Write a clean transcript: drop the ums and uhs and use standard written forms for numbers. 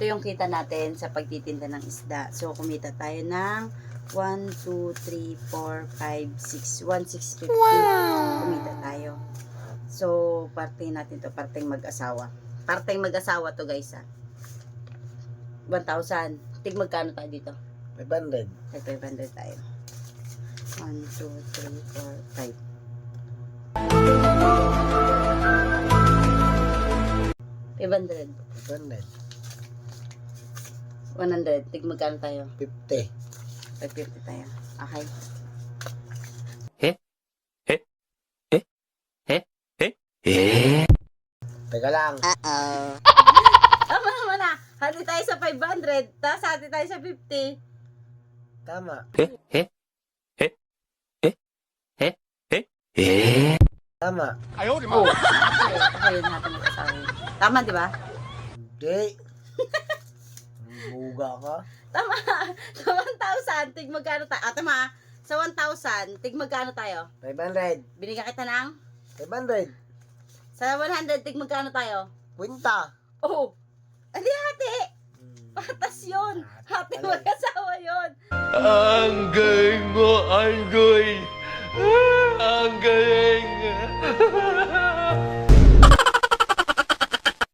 Ito yung kita natin sa pagtitinda ng isda. So, kumita tayo ng 1, 2, 3, 4, 5, 6, 1, 650. Kumita tayo. So, parte natin to, parteng mag-asawa. Parteng mag-asawa to guys ha. 1,000. Tig magkano tayo dito? 500. 500 tayo. 1, 2, 3, 4, 5. 500. 500. 100. Tig magkano tayo? 50. 550 tayo. Okay. Teka lang. Tama naman na. Hati tayo sa 500. Tapos hati tayo sa 50. Tama. Tama. Oh. Okay. Okay yun natin mag-asawa. Tama, di ba? Hindi. Buga ka. Tama. Sa 1,000, tig magkano tayo? Ah, tama. Sa 1,000, tig magkano tayo? 500. Binigyan kita ng? 500. Sa 100, tig magkano tayo? Kwenta. Oh. Hindi hati. Patas yun. Hati mag-asawa yun. Anggoy mo, anggoy.